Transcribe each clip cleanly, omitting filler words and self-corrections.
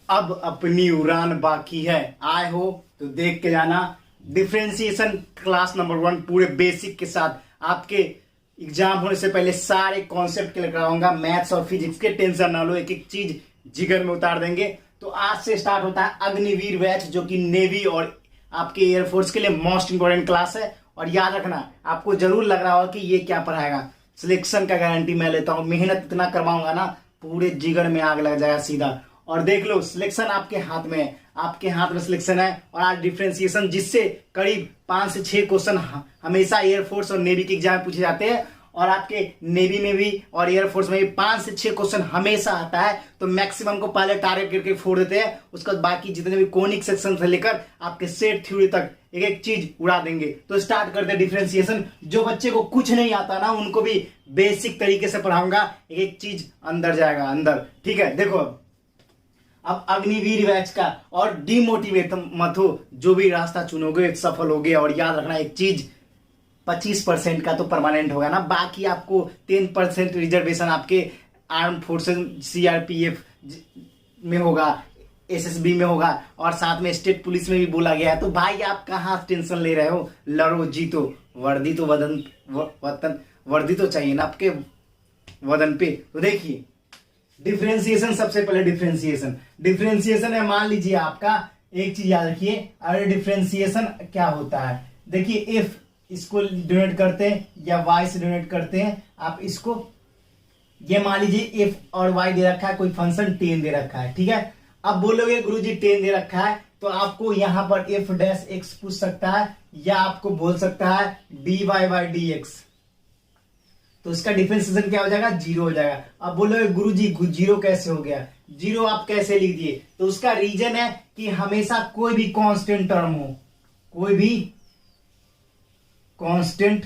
अब अपनी उड़ान बाकी है। आए हो तो देख के जाना। डिफरेंशिएशन क्लास नंबर 1 पूरे बेसिक के साथ आपके एग्जाम होने से पहले सारे कॉन्सेप्ट क्लियर कराऊंगा। मैथ्स और फिजिक्स के टेंशन ना लो, एक एक चीज जिगर में उतार देंगे। तो आज से स्टार्ट होता है अग्निवीर बैच, जो कि नेवी और आपके एयरफोर्स के लिए मोस्ट इंपोर्टेंट क्लास है। और याद रखना, आपको जरूर लग रहा होगा कि ये क्या पढ़ाएगा। सिलेक्शन का गारंटी मैं लेता हूं, मेहनत इतना करवाऊंगा ना, पूरे जिगर में आग लग जाएगा सीधा। और देख लो, सिलेक्शन आपके हाथ में है, आपके हाथ में सिलेक्शन है। और आज डिफरेंशिएशन, जिससे करीब 5 से 6 क्वेश्चन हमेशा एयरफोर्स और नेवी के एग्जाम में पूछे जाते हैं, और आपके नेवी में भी और एयरफोर्स में भी 5 से 6 क्वेश्चन हमेशा आता है। तो मैक्सिमम को पहले टारगेट करके फोड़ देते हैं, उसके बाद बाकी जितने भी कोनिक सेक्शन से लेकर आपके सेट थ्योरी तक एक एक चीज उड़ा देंगे। तो स्टार्ट करते हैं डिफरेंशिएशन। जो बच्चे को कुछ नहीं आता ना, उनको भी बेसिक तरीके से पढ़ाऊंगा, एक एक चीज अंदर जाएगा अंदर। ठीक है, देखो अब अग्निवीर बैच का। और डिमोटिवेट मत हो, जो भी रास्ता चुनोगे सफल होगे। और याद रखना एक चीज, 25% का तो परमानेंट होगा ना, बाकी आपको 10% रिजर्वेशन आपके आर्म फोर्सेस सीआरपीएफ में होगा, एसएसबी में होगा, और साथ में स्टेट पुलिस में भी बोला गया है। तो भाई आप कहाँ टेंशन ले रहे हो, लड़ो जीतो। वर्दी तो वर्दी तो चाहिए ना आपके वदन पे। तो देखिए डिफरेंशिएशन, सबसे पहले डिफरेंशिएशन है। मान लीजिए आपका एक चीज याद रखिए, अरे डिफरेंशिएशन क्या होता है। देखिए एफ इसको डोनेट करते हैं या वाई से डोनेट करते हैं। आप इसको, ये मान लीजिए एफ और वाई दे रखा है, कोई फंक्शन 10 दे रखा है। ठीक है, अब बोलोगे गुरुजी 10 दे रखा है, तो आपको यहां पर एफ डैश एक्स पूछ सकता है, या आपको बोल सकता है D Y by D X. तो इसका डिफरेंशिएशन क्या हो जाएगा, 0 हो जाएगा। अब बोलोगे गुरुजी 0 कैसे हो गया, 0 आप कैसे लिख दिए। तो उसका रीजन है कि हमेशा कोई भी कांस्टेंट टर्म हो, कोई भी कांस्टेंट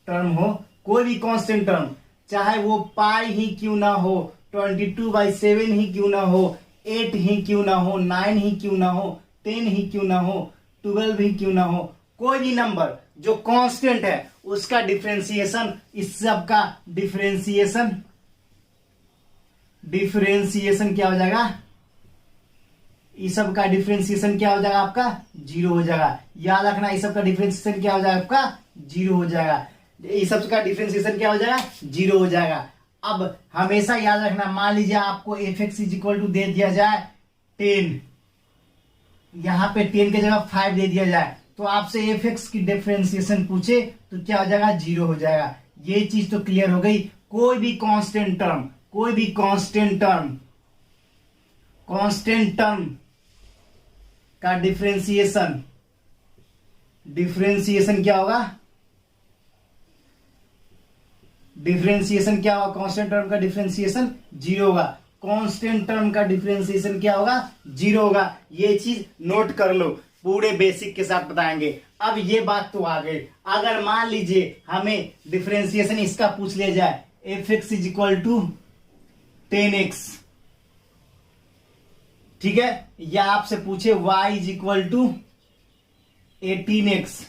टर्म हो, कोई भी कांस्टेंट टर्म, चाहे वो पाई ही क्यों ना हो, 22/7 ही क्यों ना हो, 8 ही क्यों ना हो, 9 ही क्यों ना हो, 10 ही क्यों ना हो, 12 ही क्यों ना हो, कोई भी नंबर जो कांस्टेंट है उसका डिफरेंशिएशन, इस सब का डिफरेंशिएशन क्या हो जाएगा, इस सब का डिफरेंशिएशन क्या हो जाएगा आपका, 0 हो जाएगा। याद रखना, इस सब का डिफरेंशिएशन क्या हो जाएगा आपका, 0 हो जाएगा। इस सब का डिफरेंशिएशन क्या हो जाएगा, 0 हो जाएगा। अब हमेशा याद रखना, मान लीजिए आपको F x is equal to दे दिया जाए 10, यहां पे 10 की जगह 5 दे दिया जाए, तो आपसे एफ एक्स की डिफरेंशिएशन पूछे तो क्या हो जाएगा, 0 हो जाएगा। ये चीज तो क्लियर हो गई। कोई भी कांस्टेंट टर्म, कोई भी कांस्टेंट टर्म का डिफरेंशिएशन क्या होगा, डिफरेंशिएशन क्या होगा, कांस्टेंट टर्म का डिफरेंशिएशन 0 होगा। कांस्टेंट टर्म का डिफरेंशिएशन क्या होगा, 0 होगा। ये चीज नोट कर लो, पूरे बेसिक के साथ बताएंगे। अब ये बात तो आ गई, अगर मान लीजिए हमें डिफरेंशिएशन इसका पूछ लिया जाए, F x is equal to 10x, ठीक है, या आपसे पूछे y is equal to 18x।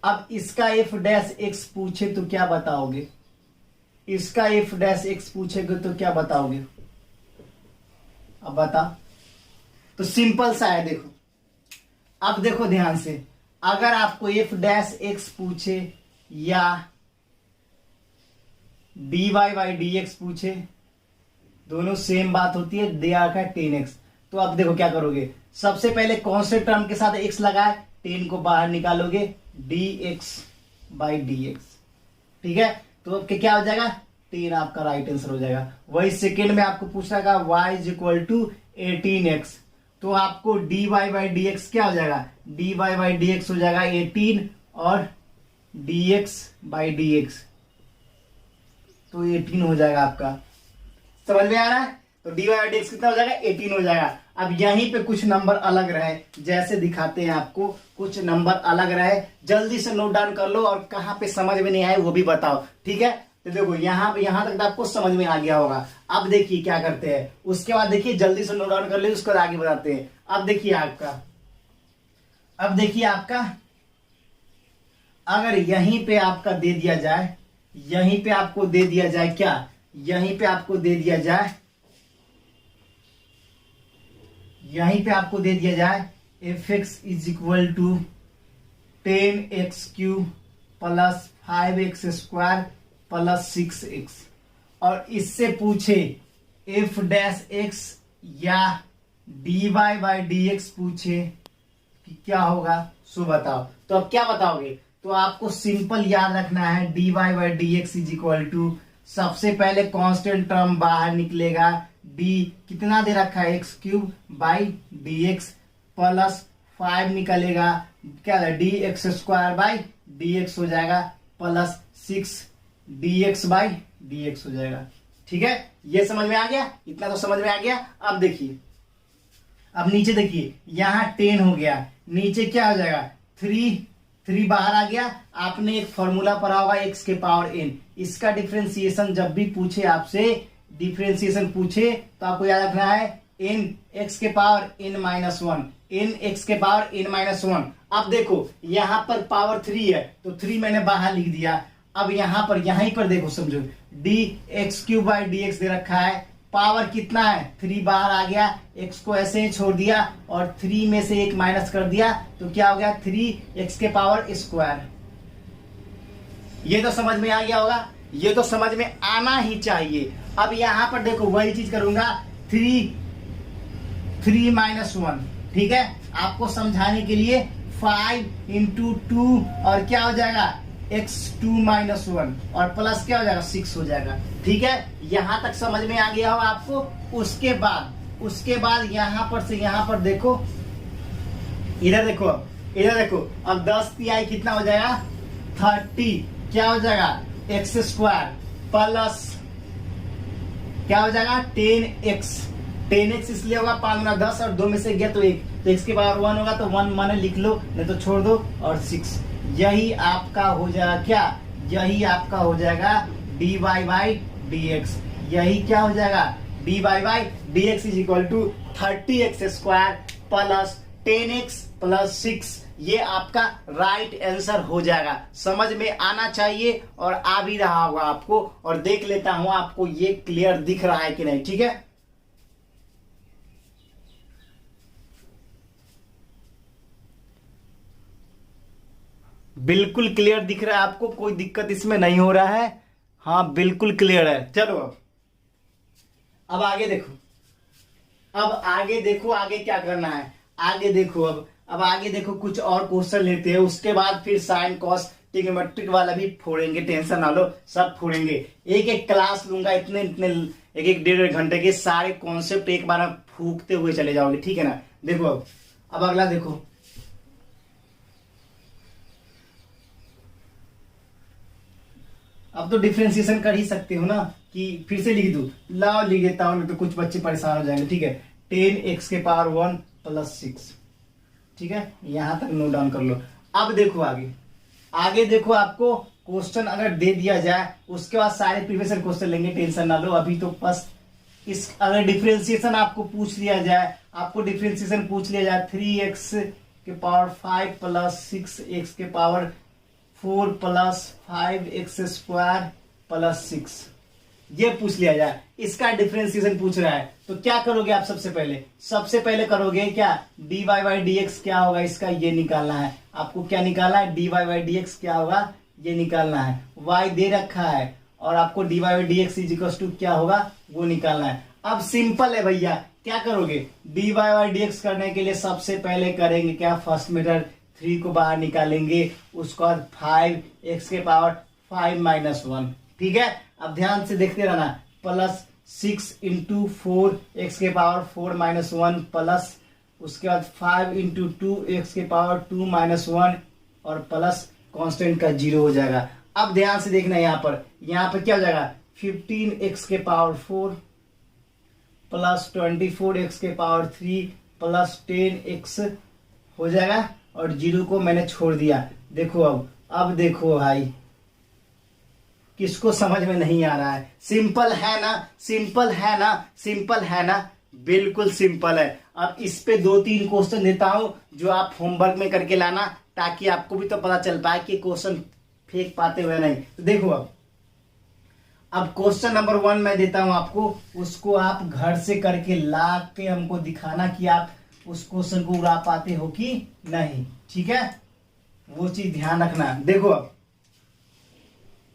अब इसका एफ डैश एक्स पूछे तो क्या बताओगे, इसका एफ डैश एक्स पूछेगे तो क्या बताओगे, अब बता। तो सिंपल सा है, देखो अब देखो ध्यान से, अगर आपको एफ डैश एक्स पूछे या D Y by D X पूछे, दोनों सेम बात होती है, दे रखा है 10x। तो अब देखो क्या करोगे, सबसे पहले कांस्टेंट टर्म के साथ x लगाए, 10 को बाहर निकालोगे, dx बाई dx। ठीक है, तो अब क्या हो जाएगा, 10 आपका राइट आंसर हो जाएगा। वही सेकेंड में आपको पूछा था y is equal to 18x, तो आपको dy बाई dx क्या हो जाएगा, dy बाई dx हो जाएगा 18 और dx बाई dx, तो 18 हो जाएगा आपका। समझ में आ रहा है, तो dy बाई dx कितना हो जाएगा, 18 हो जाएगा। अब यहीं पे कुछ नंबर अलग रहे, जैसे दिखाते हैं आपको, कुछ नंबर अलग रहे, जल्दी से नोट डाउन कर लो, और कहां पे समझ में नहीं आए वो भी बताओ। ठीक है, तो देखो यहां तक आपको समझ में आ गया होगा। अब देखिए क्या करते हैं, उसके बाद देखिए जल्दी से नोट डाउन कर ले, उसके बाद आगे बताते हैं। अब देखिए आपका अगर यहीं पे आपका दे दिया जाए, यहीं पे आपको दे दिया जाए क्या, यहीं पे आपको दे दिया जाए यहीं पे आपको दे दिया जाए F x is equal to 10x³ plus 5x² plus 6x, और इससे पूछे एफ डैश एक्स या dy बाई dx पूछे कि क्या होगा, सो बताओ। तो अब क्या बताओगे, तो आपको सिंपल याद रखना है dy by dx is equal to, सबसे पहले कांस्टेंट टर्म बाहर निकलेगा, d कितना दे रखा है x³ बाई dx प्लस 5 निकलेगा, क्या है dx² बाई dx हो जाएगा प्लस 6 dx बाई dx हो जाएगा। ठीक है, ये समझ में आ गया, इतना तो समझ में आ गया। अब देखिए, अब नीचे देखिए, यहां 10 हो गया, नीचे क्या हो जाएगा 3 बाहर आ गया। आपने एक फॉर्मूला पढ़ा होगा x के पावर n, इसका डिफरेंशिएशन जब भी पूछे आपसे, डिफरेंशिएशन पूछे तो आपको याद रखना है n x के पावर n-1, n x के पावर n-1। अब देखो यहां पर पावर 3 है तो 3 मैंने बाहर लिख दिया। अब यहीं पर देखो, समझो dx³ बाई dx दे रखा है, पावर कितना है 3 बाहर आ गया, x को ऐसे ही छोड़ दिया और 3 में से 1 माइनस कर दिया, तो क्या हो गया 3x के पावर स्क्वायर। ये तो समझ में आ गया होगा, ये तो समझ में आना ही चाहिए। अब यहां पर देखो वही चीज करूंगा, 3 माइनस 1, ठीक है, आपको समझाने के लिए 5 इंटू 2 और क्या हो जाएगा x2 माइनस 1 और प्लस क्या हो जाएगा 6 हो जाएगा। ठीक है, यहां तक समझ में आ गया हो आपको। उसके बाद यहां पर से यहां पर देखो, इधर देखो, अब 10 तिहाई कितना हो जाएगा 30, क्या हो जाएगा x² प्लस क्या हो जाएगा 10x इसलिए होगा 5 गुना 10 और 2 में से गया तो 1, तो x के पावर 1 होगा तो 1 माने लिख लो, नहीं तो छोड़ दो, और 6। यही आपका हो जाएगा क्या, यही आपका हो जाएगा dy बाई dx। यही क्या हो जाएगा dy by dx is equal to 30x² plus 10x plus 6। ये आपका राइट आंसर हो जाएगा। समझ में आना चाहिए और आ भी रहा होगा आपको, और देख लेता हूं आपको ये क्लियर दिख रहा है कि नहीं। ठीक है, बिल्कुल क्लियर दिख रहा है आपको, कोई दिक्कत इसमें नहीं हो रहा है। हाँ बिल्कुल क्लियर है। चलो अब आगे देखो, आगे क्या करना है, आगे देखो, अब आगे देखो, कुछ और क्वेश्चन लेते हैं, उसके बाद फिर साइन कॉस ट्रिग्नोमेट्रिक वाला भी फोड़ेंगे, टेंशन ना लो, सब फोड़ेंगे। एक क्लास लूंगा, इतने एक 1.5 घंटे के सारे कॉन्सेप्ट एक बार फूकते हुए चले जाओगे। ठीक है ना। देखो अब अगला देखो, अब तो डिफरेंशिएशन कर ही सकते हो ना, कि फिर से लिख दूं, लाओ लिख देता हूं, तो कुछ बच्चे परेशान हो जाएंगे। ठीक है, 10x के पावर 1 प्लस 6। ठीक है, यहां तक नोट डाउन कर लो। अब देखो आगे देखो, आपको क्वेश्चन अगर दे दिया जाए उसके बाद सारे प्रीवियस क्वेश्चन लेंगे, टेंशन ना लो। अभी तो बस इस अगर डिफरेंशिएशन आपको पूछ लिया जाए, 3x के पावर 5 प्लस 6x के पावर 4 प्लस 5x² प्लस 6, ये पूछ लिया जाए, इसका डिफरेंशिएशन पूछ रहा है, तो क्या करोगे आप सबसे पहले करोगे क्या, dy बाई dx क्या होगा इसका, ये निकालना है आपको। क्या निकालना है, dy बाई dx क्या होगा ये निकालना है। y दे रखा है और आपको dy by dx is equal to क्या होगा वो निकालना है। अब सिंपल है भैया, क्या करोगे, dy बाई dx करने के लिए सबसे पहले करेंगे क्या, फर्स्ट मेथड 3 को बाहर निकालेंगे, उसके बाद 5x के पावर 5 माइनस 1। ठीक है, अब ध्यान से देखते रहना, प्लस 6 इंटू 4 x के पावर 4 माइनस 1 प्लस उसके बाद 5 इंटू 2 x के पावर 2 माइनस 1 और प्लस कांस्टेंट का 0 हो जाएगा। अब ध्यान से देखना, यहाँ पर क्या हो जाएगा, 15x के पावर 4 प्लस 24x के पावर 3 प्लस 10x हो जाएगा, और 0 को मैंने छोड़ दिया। देखो अब देखो भाई, किसको समझ में नहीं आ रहा है, सिंपल है ना, बिल्कुल सिंपल है। अब इस पे 2-3 क्वेश्चन देता हूं जो आप होमवर्क में करके लाना, ताकि आपको भी तो पता चल पाए कि क्वेश्चन फेंक पाते हुए नहीं। तो देखो अब क्वेश्चन नंबर 1 मैं देता हूं आपको, उसको आप घर से करके ला के हमको दिखाना कि आप उस क्वेश्चन को उड़ा पाते हो कि नहीं। ठीक है, वो चीज ध्यान रखना। देखो अब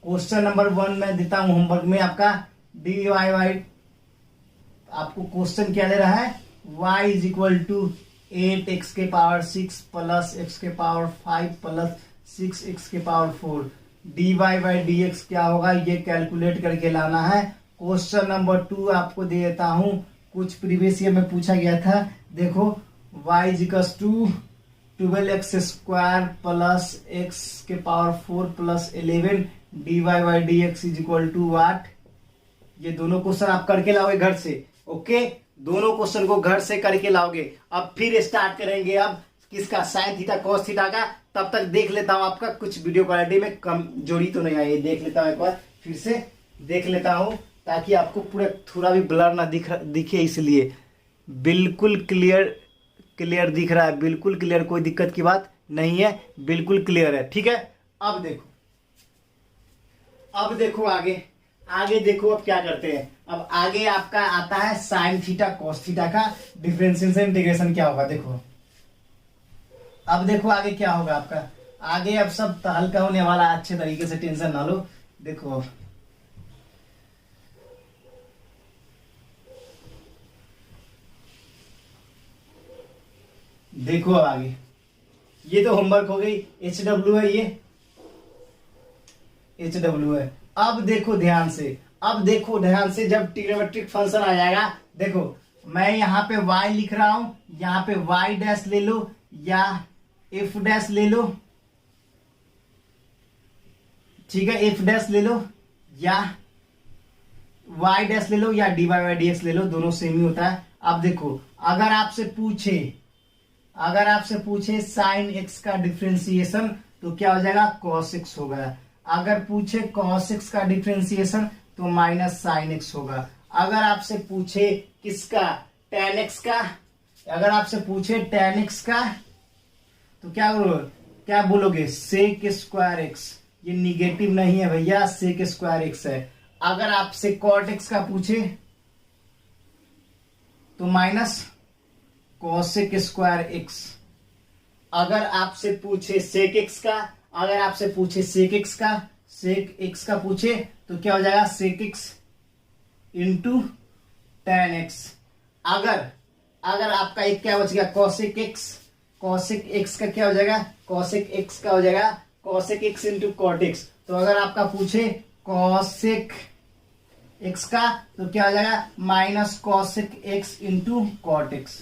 क्वेश्चन नंबर 1 में देता हूं होमवर्क में आपका dy वाई, आपको क्वेश्चन क्या दे रहा है, y is equal to 8x के पावर 6 प्लस x के पावर 5 प्लस 6x के पावर 4 dy बाई dx क्या होगा, ये कैलकुलेट करके लाना है। क्वेश्चन नंबर 2 आपको दे देता हूं, कुछ प्रीवियस ईयर में पूछा गया था। देखो y is equal to 12x square plus x के पावर 4 प्लस 11 dy by dx is equal to what. ये दोनों क्वेश्चन आप करके लाओगे घर से। ओके, दोनों क्वेश्चन को घर से करके लाओगे। अब फिर स्टार्ट करेंगे अब किसका, साइन थीटा कॉस थीटा का। तब तक देख लेता हूं आपका कुछ वीडियो क्वालिटी में कमजोरी तो नहीं आई, देख लेता हूं एक बार, फिर से देख लेता हूं ताकि आपको पूरा थोड़ा भी ब्लर ना दिखे। इसलिए बिल्कुल क्लियर दिख रहा है, बिल्कुल क्लियर, कोई दिक्कत की बात नहीं है, बिल्कुल क्लियर है। ठीक है, अब देखो आगे देखो अब क्या करते हैं। अब आगे आपका आता है साइन थीटा कॉस थीटा का डिफरेंशिएशन इंटीग्रेशन क्या होगा। देखो अब देखो आगे क्या होगा आपका, आगे अब सब हल्का होने वाला है, अच्छे तरीके से टेंशन ना लो। देखो अब देखो अब आगे, ये तो होमवर्क हो गई, HW है, ये HW है। अब देखो ध्यान से, जब ट्रिग्नोमेट्रिक फंक्शन आ जाएगा, देखो मैं यहाँ पे y लिख रहा हूं, यहाँ पे y डैश ले लो या f डैश ले लो। ठीक है, f डैश ले लो या y डैश ले लो या dy बाई dx ले लो, दोनों सेम ही होता है। अब देखो अगर आपसे पूछे साइन x का डिफरेंशिएशन तो क्या हो जाएगा, cos x होगा। अगर पूछे cos x का डिफरेंशिएशन तो माइनस साइन x होगा। अगर आपसे पूछे किसका, tan x का, अगर आपसे पूछे tan x का तो क्या बोलोगे, sec स्क्वायर x। ये निगेटिव नहीं है भैया, sec स्क्वायर x है। अगर आपसे cot x का पूछे तो माइनस cosec स्क्वायर x। अगर आपसे पूछे sec x का, अगर आपसे पूछे sec x का पूछे तो क्या हो जाएगा, sec x into tan x। अगर आपका एक क्या बच गया, cosec x का क्या हो जाएगा, cosec x का हो जाएगा cosec x into cot x। तो अगर आपका पूछे cosec x का तो क्या हो जाएगा, minus cosec x into cot x।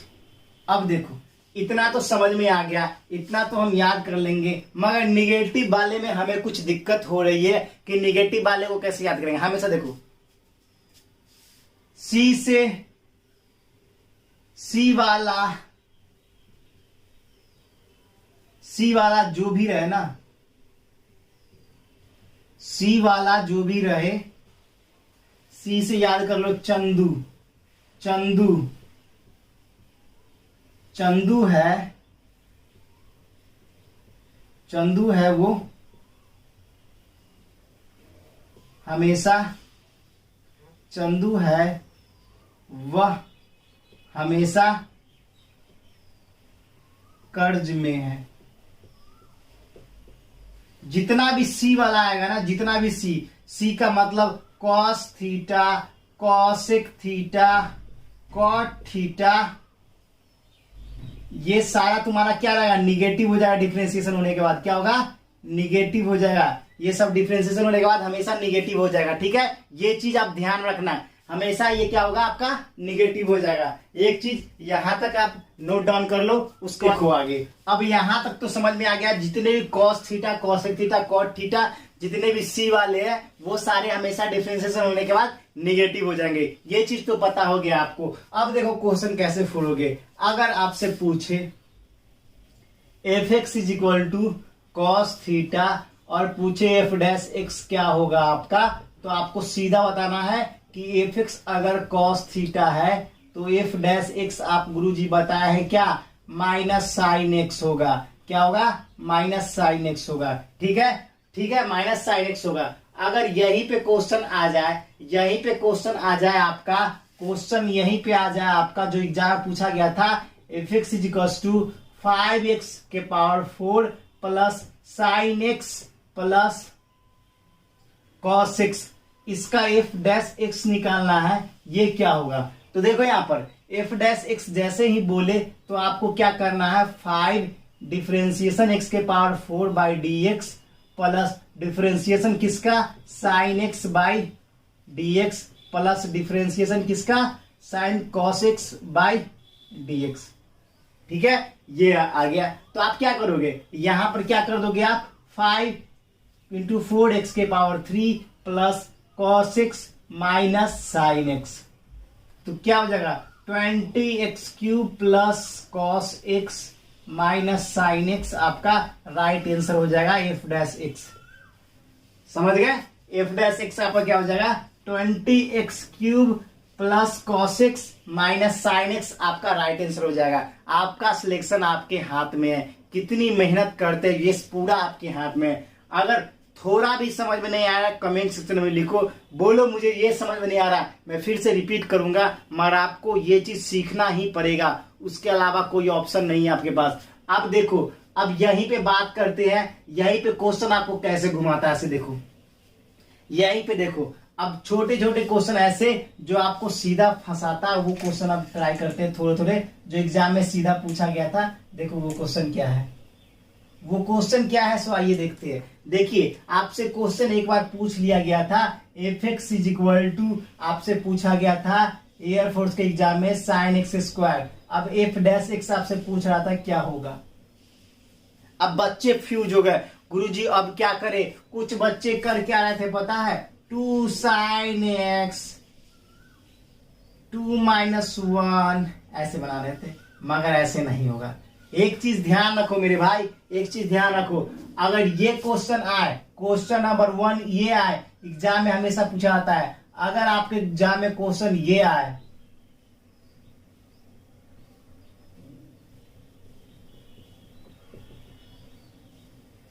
अब देखो इतना तो समझ में आ गया, इतना तो हम याद कर लेंगे, मगर निगेटिव वाले में हमें कुछ दिक्कत हो रही है कि निगेटिव वाले को कैसे याद करेंगे। हमेशा देखो सी वाला जो भी रहे ना, सी वाला जो भी रहे, सी से याद कर लो चंदू है वो हमेशा, चंदू है वह हमेशा कर्ज में है। जितना भी सी वाला आएगा ना, जितना भी सी का मतलब cos theta, cosec theta, cot theta, ये सारा तुम्हारा क्या रहेगा, निगेटिव हो जाएगा। डिफरेंशिएशन होने के बाद क्या होगा, निगेटिव हो जाएगा। ये सब डिफरेंशिएशन होने के बाद हमेशा निगेटिव हो जाएगा। ठीक है, ये चीज आप ध्यान रखना, हमेशा ये क्या होगा, आपका निगेटिव हो जाएगा। एक चीज यहां तक आप नोट डाउन कर लो, उसको देखो आगे। अब यहां तक तो समझ में आ गया, जितने भी cos theta, cosec theta, cot theta, जितने भी सी वाले हैं वो सारे हमेशा डिफरेंशिएशन होने के बाद निगेटिव हो जाएंगे। ये चीज तो पता हो गया आपको। अब देखो क्वेश्चन कैसे खोलोगे। अगर आपसे पूछे F x is equal to cos theta और पूछे एफ डैश एक्स क्या होगा आपका, तो आपको सीधा बताना है कि एफ एक्स अगर कॉस थीटा है तो एफ डैश एक्स आप गुरुजी बताए हैं क्या, माइनस साइन एक्स होगा। क्या होगा, माइनस साइन एक्स होगा। ठीक है, माइनस साइन एक्स होगा। अगर यहीं पे क्वेश्चन आ जाए, आपका क्वेश्चन यहीं पे आ जाए, आपका जो एग्जाम पूछा गया था f x is equal to 5x के power 4 plus sine x plus cos x. इसका एफ डैश एक्स निकालना है, ये क्या होगा? तो देखो यहां पर एफ डैश एक्स जैसे ही बोले तो आपको क्या करना है, 5 डिफरेंशिएशन एक्स के power 4 by D X plus differentiation किसका, sine X by D X plus differentiation किसका, sine cos X by D X. ठीक है, ये आ गया। तो आप क्या करोगे, यहां पर क्या कर दोगे आप, 5 इंटू 4 एक्स के power 3 plus cos x minus sine x. तो क्या हो जाएगा, 20x cube plus cos x minus sine x आपका राइट आंसर हो जाएगा एफ डैश एक्स। समझ गए? एफ डैश एक्स आपका क्या हो जाएगा, 20x cube plus cos x minus sine x आपका राइट आंसर हो जाएगा। आपका सिलेक्शन आपके हाथ में है, कितनी मेहनत करते हैं ये पूरा आपके हाथ में है। अगर थोड़ा भी समझ में नहीं आ रहा कमेंट सेक्शन में लिखो, बोलो मुझे ये समझ में नहीं आ रहा, मैं फिर से रिपीट करूंगा, मगर आपको ये चीज सीखना ही पड़ेगा, उसके अलावा कोई ऑप्शन नहीं है आपके पास। अब देखो, अब यहीं पे बात करते हैं, यहीं पे क्वेश्चन आपको कैसे घुमाता है, ऐसे देखो, यहीं पे देखो। अब छोटे छोटे क्वेश्चन ऐसे जो आपको सीधा फंसाता है, वो क्वेश्चन अब ट्राई करते हैं थोड़े थोड़े, जो एग्जाम में सीधा पूछा गया था। देखो वो क्वेश्चन क्या है, वो क्वेश्चन क्या है, सो आइए देखते हैं। देखिए, आपसे क्वेश्चन एक बार पूछ लिया गया था, f x is equal to, आपसे पूछा गया था एयरफोर्स के एग्जाम में साइन एक्स स्क्वायर। अब एफ डैश एक्स आपसे पूछ रहा था क्या होगा। अब बच्चे फ्यूज हो गए, गुरुजी अब क्या करें। कुछ बच्चे कर क्या रहे थे पता है, 2 साइन एक्स 2 माइनस 1 ऐसे बना रहे थे, मगर ऐसे नहीं होगा। एक चीज ध्यान रखो मेरे भाई, एक चीज ध्यान रखो, अगर ये क्वेश्चन आए, क्वेश्चन नंबर 1 ये आए, एग्जाम में हमेशा पूछा जाता है, अगर आपके एग्जाम में क्वेश्चन ये आए,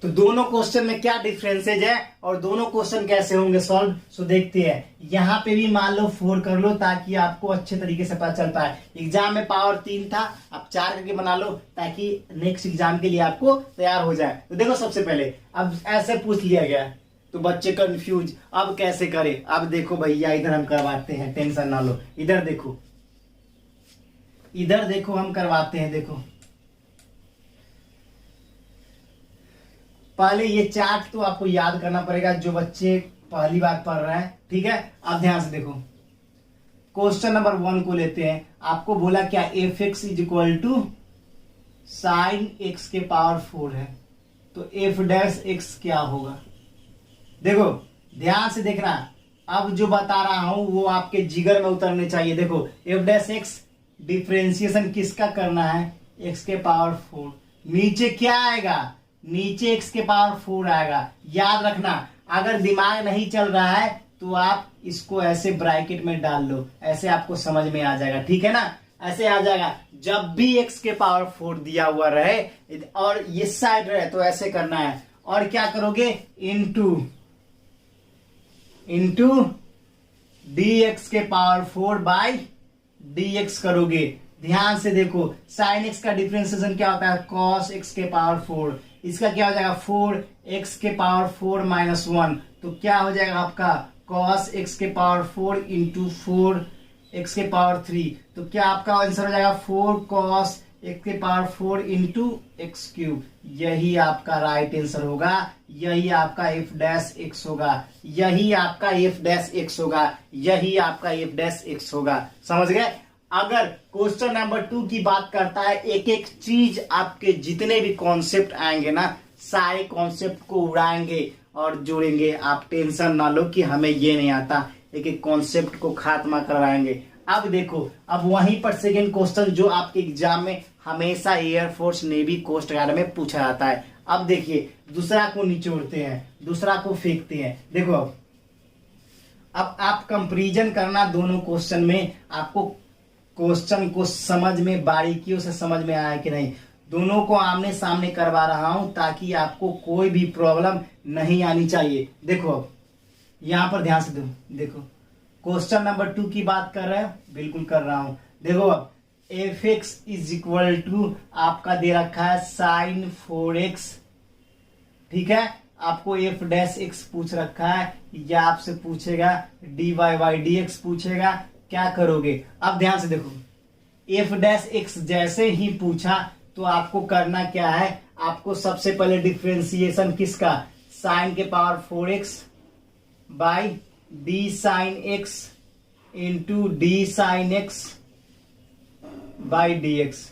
तो दोनों क्वेश्चन में क्या डिफरेंसेज है और दोनों क्वेश्चन कैसे होंगे सॉल्व, सो देखते हैं। यहां पे भी मान लो 4 कर लो ताकि आपको अच्छे तरीके से पता चल पाए। एग्जाम में पावर 3 था, अब 4 करके बना लो ताकि नेक्स्ट एग्जाम के लिए आपको तैयार हो जाए। तो देखो सबसे पहले अब ऐसे पूछ लिया गया तो बच्चे कंफ्यूज, अब कैसे करें। अब देखो भैया, इधर हम करवाते हैं, टेंशन ना लो। इधर देखो, इधर देखो, हम करवाते हैं। देखो पहले ये चार्ट तो आपको याद करना पड़ेगा, जो बच्चे पहली बार पढ़ रहे हैं। ठीक है, अब ध्यान से देखो, क्वेश्चन नंबर 1 को लेते हैं। आपको बोला क्या, f x is equal to sine x के पावर 4 है, तो एफ डैश एक्स क्या होगा। देखो ध्यान से देखना, अब जो बता रहा हूं वो आपके जिगर में उतरने चाहिए। देखो एफ डैश एक्स डिफरेंशिएशन किसका करना है, एक्स के पावर 4, नीचे क्या आएगा, नीचे x के पावर 4 आएगा। याद रखना, अगर दिमाग नहीं चल रहा है तो आप इसको ऐसे ब्रैकेट में डाल लो, ऐसे आपको समझ में आ जाएगा। ठीक है ना, ऐसे आ जाएगा। जब भी x के पावर 4 दिया हुआ रहे और ये साइड रहे तो ऐसे करना है, और क्या करोगे, इंटू dx के पावर 4 बाई dx करोगे। ध्यान से देखो, साइन एक्स का डिफरेंशिएशन क्या होता है, cos x के पावर 4, इसका क्या हो जाएगा 4x के पावर 4 माइनस 1, तो क्या हो जाएगा आपका cos x के पावर 4 इंटू 4x के पावर 3, तो क्या आपका आंसर हो जाएगा 4 cos x के पावर 4 इंटू x क्यूब। यही आपका राइट आंसर होगा, यही आपका f डैश x होगा, यही आपका f डैश x होगा, यही आपका f डैश x होगा। समझ गए। अगर क्वेश्चन नंबर 2 की बात करता है, एक एक चीज आपके जितने भी कॉन्सेप्ट आएंगे ना, सारे कॉन्सेप्ट को उड़ाएंगे और जोड़ेंगे। आप टेंशन ना लो कि हमें ये नहीं आता, एक एक कॉन्सेप्ट को खात्मा करवाएंगे। अब देखो, अब वहीं पर सेकेंड क्वेश्चन जो आपके एग्जाम में हमेशा एयरफोर्स नेवी कोस्ट गार्ड में पूछा जाता है। अब देखिए, दूसरा को निचोड़ते हैं, दूसरा को फेंकते हैं। देखो अब आप कंपैरिजन करना दोनों क्वेश्चन में, आपको क्वेश्चन को समझ में, बारीकियों से समझ में आया कि नहीं। दोनों को आमने सामने करवा रहा हूं ताकि आपको कोई भी प्रॉब्लम नहीं आनी चाहिए। देखो यहां पर ध्यान से देखो, क्वेश्चन नंबर 2 की बात कर रहे हो, बिल्कुल कर रहा हूं। देखो अब f x is equal to आपका दे रखा है साइन 4x, ठीक है। आपको एफ डैश एक्स पूछ रखा है, या आपसे पूछेगा dy बाई डी एक्स पूछेगा, क्या करोगे। अब ध्यान से देखो, एफ डैश एक्स जैसे ही पूछा तो आपको करना क्या है, आपको सबसे पहले डिफ्रेंसिएशन किसका, साइन के power 4x by D sine x into D sign X by D x.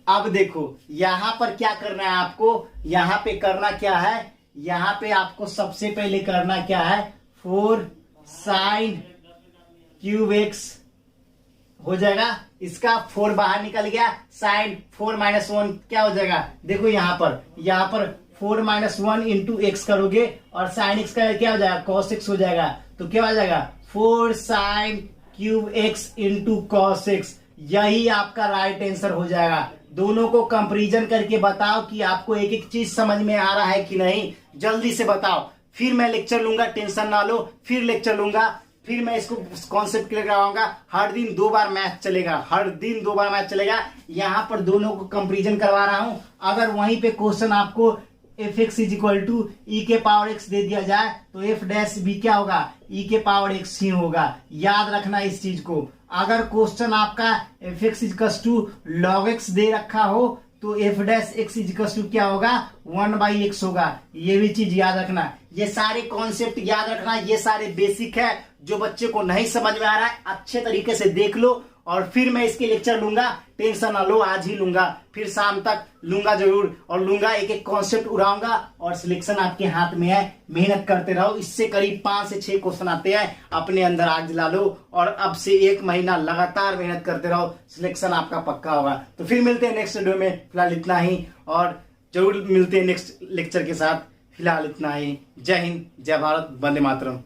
अब देखो यहां पर क्या करना है आपको, यहां पे करना क्या है, यहां पे आपको सबसे पहले करना क्या है, 4 साइन क्यूब एक्स हो जाएगा, इसका 4 बाहर निकल गया, साइन 4 माइनस 1 क्या हो जाएगा, देखो यहां पर 4 माइनस 1 इंटू एक्स करोगे और साइन एक्स का क्या हो जाएगा, कॉस एक्स हो जाएगा। तो क्या हो जाएगा 4 sine cube x into cos x, यही आपका राइट आंसर हो जाएगा। दोनों को कंपैरिजन करके बताओ कि आपको एक एक चीज समझ में आ रहा है कि नहीं, जल्दी से बताओ। फिर मैं लेक्चर लूंगा, टेंशन ना लो, फिर लेक्चर लूंगा, फिर मैं इसको कॉन्सेप्ट क्लियर कराऊंगा। हर दिन 2 बार मैथ चलेगा, हर दिन 2 बार मैथ चलेगा। यहाँ पर दोनों को कंपैरिजन करवा रहा हूं। अगर वहीं पे क्वेश्चन आपको F x is equal to E के पावर एक्स दे दिया जाए तो एफ डैश भी क्या होगा, ई के पावर एक्स ही होगा। याद रखना इस चीज को। अगर क्वेश्चन आपका F X is equals to log X दे रखा हो तो F dash X is equals to क्या होगा, 1/x होगा। ये भी चीज याद रखना। ये सारे कॉन्सेप्ट याद रखना, ये सारे बेसिक है। जो बच्चे को नहीं समझ में आ रहा है अच्छे तरीके से देख लो, और फिर मैं इसके लेक्चर लूंगा, टेंशन ना लो, आज ही लूंगा, फिर शाम तक लूंगा जरूर, और लूंगा, एक एक कॉन्सेप्ट उड़ाऊंगा। और सिलेक्शन आपके हाथ में है, मेहनत करते रहो। इससे करीब 5 से 6 क्वेश्चन आते हैं, अपने अंदर आग जला लो और अब से 1 महीना लगातार मेहनत करते रहो, सिलेक्शन आपका पक्का होगा। तो फिर मिलते हैं नेक्स्ट वीडियो में, फिलहाल इतना ही, और जरूर मिलते हैं नेक्स्ट लेक्चर के साथ। फिलहाल इतना ही। जय हिंद, जय भारत, वंदे मातरम।